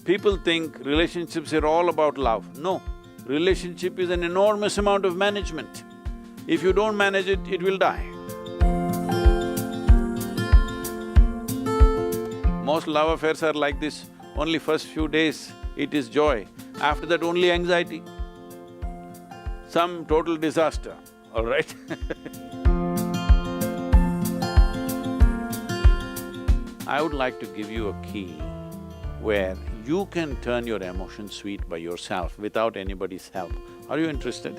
People think relationships are all about love. No, relationship is an enormous amount of management. If you don't manage it, it will die. Most love affairs are like this, only first few days it is joy, after that only anxiety. Some total disaster, all right? I would like to give you a key where you can turn your emotions sweet by yourself without anybody's help. Are you interested?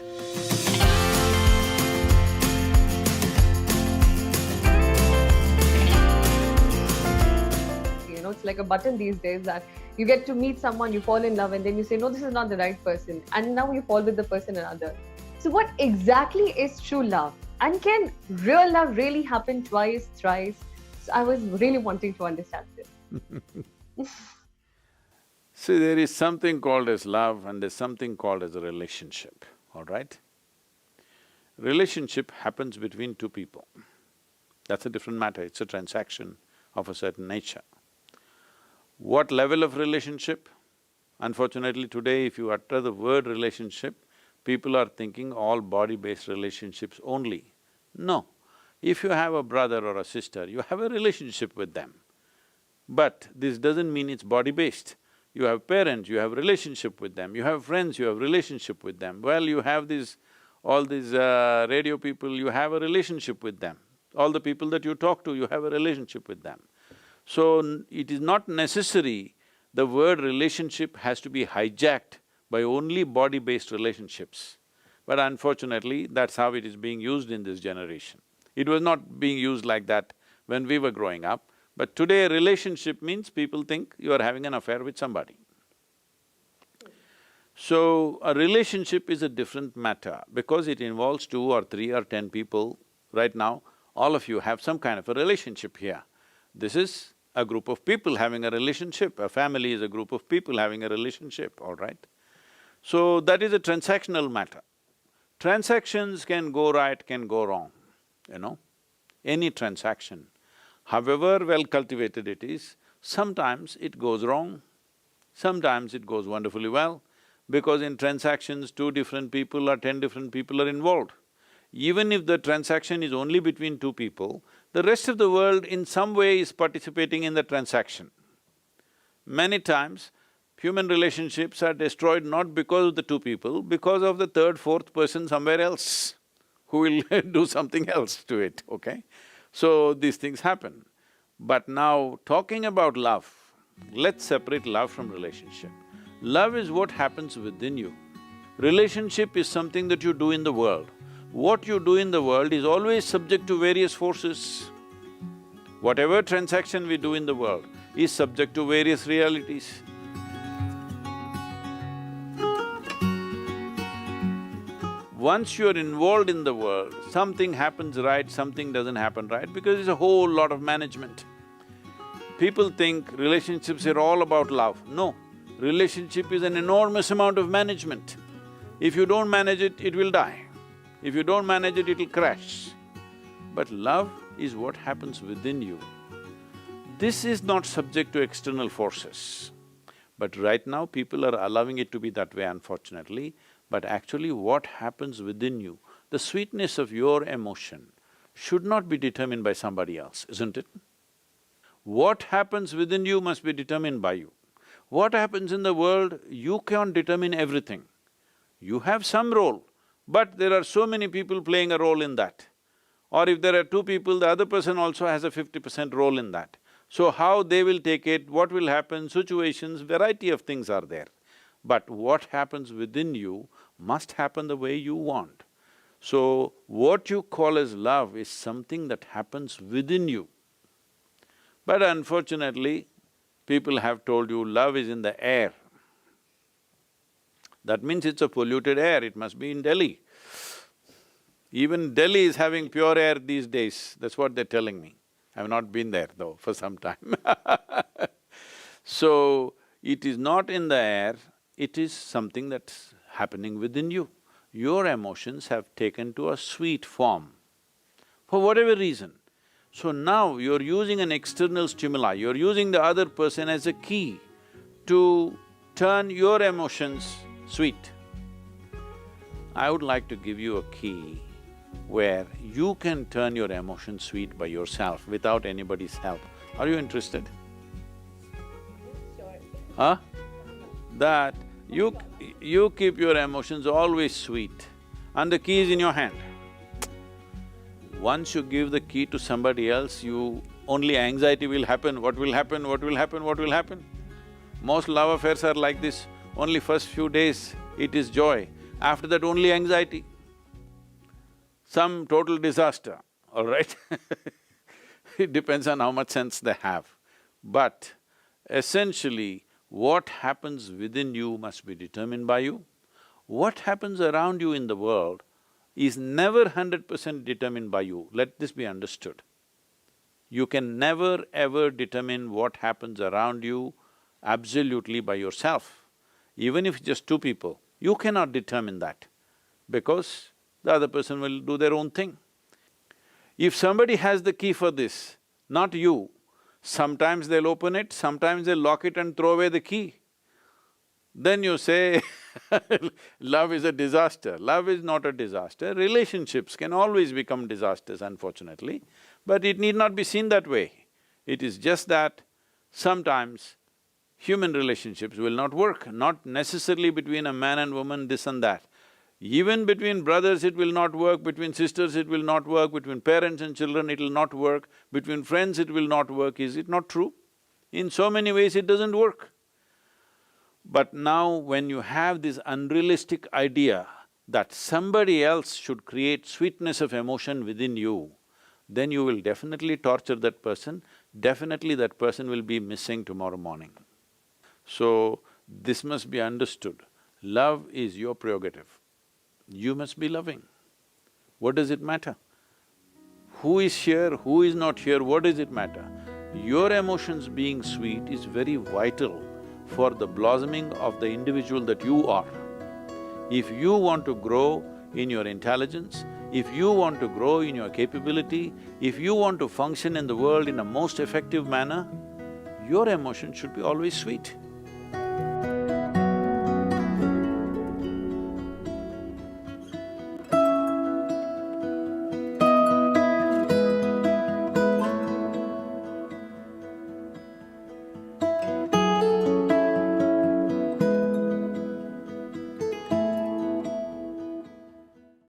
You know, it's like a button these days that you get to meet someone, you fall in love, and then you say, no, this is not the right person, and now you fall with the person another. So what exactly is true love? And can real love really happen twice, thrice? So I was really wanting to understand this. See, there is something called as love and there's something called as a relationship, all right? Relationship happens between two people. That's a different matter, it's a transaction of a certain nature. What level of relationship? Unfortunately today, if you utter the word relationship, people are thinking all body-based relationships only. No, if you have a brother or a sister, you have a relationship with them. But this doesn't mean it's body-based. You have parents, you have relationship with them, you have friends, you have relationship with them. Well, you have all these radio people, you have a relationship with them. All the people that you talk to, you have a relationship with them. So, it is not necessary the word relationship has to be hijacked by only body-based relationships. But unfortunately, that's how it is being used in this generation. It was not being used like that when we were growing up. But today, relationship means people think you are having an affair with somebody. So, a relationship is a different matter because it involves 2 or 3 or 10 people. Right now, all of you have some kind of a relationship here. This is a group of people having a relationship, a family is a group of people having a relationship, all right? So, that is a transactional matter. Transactions can go right, can go wrong, you know, any transaction. However well cultivated it is, sometimes it goes wrong, sometimes it goes wonderfully well, because in transactions 2 different people or 10 different people are involved. Even if the transaction is only between 2 people, the rest of the world in some way is participating in the transaction. Many times, human relationships are destroyed not because of the 2 people, because of the 3rd, 4th person somewhere else who will do something else to it, okay? So, these things happen. But now, talking about love, let's separate love from relationship. Love is what happens within you. Relationship is something that you do in the world. What you do in the world is always subject to various forces. Whatever transaction we do in the world is subject to various realities. Once you're involved in the world, something happens right, something doesn't happen right, because it's a whole lot of management. People think relationships are all about love. No, relationship is an enormous amount of management. If you don't manage it, it will die. If you don't manage it, it'll crash. But love is what happens within you. This is not subject to external forces. But right now, people are allowing it to be that way, unfortunately. But actually what happens within you, the sweetness of your emotion should not be determined by somebody else, isn't it? What happens within you must be determined by you. What happens in the world, you can't determine everything. You have some role, but there are so many people playing a role in that. Or if there are 2 people, the other person also has a 50% role in that. So how they will take it, what will happen, situations, variety of things are there. But what happens within you must happen the way you want. So, what you call as love is something that happens within you. But unfortunately, people have told you love is in the air. That means it's a polluted air, it must be in Delhi. Even Delhi is having pure air these days, that's what they're telling me. I've not been there though for some time So, it is not in the air, it is something that's happening within you. Your emotions have taken to a sweet form, for whatever reason. So now you're using an external stimuli, you're using the other person as a key to turn your emotions sweet. I would like to give you a key where you can turn your emotions sweet by yourself without anybody's help. Are you interested? Huh? That you keep your emotions always sweet and the key is in your hand. Once you give the key to somebody else, only anxiety will happen, what will happen, what will happen, what will happen. Most love affairs are like this, only first few days it is joy, after that only anxiety. Some total disaster, all right? It depends on how much sense they have. But essentially, what happens within you must be determined by you. What happens around you in the world is never 100% determined by you, let this be understood. You can never ever determine what happens around you absolutely by yourself. Even if just two people, you cannot determine that because the other person will do their own thing. If somebody has the key for this, not you, sometimes they'll open it, sometimes they'll lock it and throw away the key. Then you say, love is a disaster. Love is not a disaster. Relationships can always become disasters, unfortunately, but it need not be seen that way. It is just that sometimes human relationships will not work, not necessarily between a man and woman, this and that. Even between brothers it will not work, between sisters it will not work, between parents and children it will not work, between friends it will not work, is it not true? In so many ways it doesn't work. But now when you have this unrealistic idea that somebody else should create sweetness of emotion within you, then you will definitely torture that person, definitely that person will be missing tomorrow morning. So, this must be understood. Love is your prerogative. You must be loving. What does it matter? Who is here, who is not here, what does it matter? Your emotions being sweet is very vital for the blossoming of the individual that you are. If you want to grow in your intelligence, if you want to grow in your capability, if you want to function in the world in a most effective manner, your emotion should be always sweet.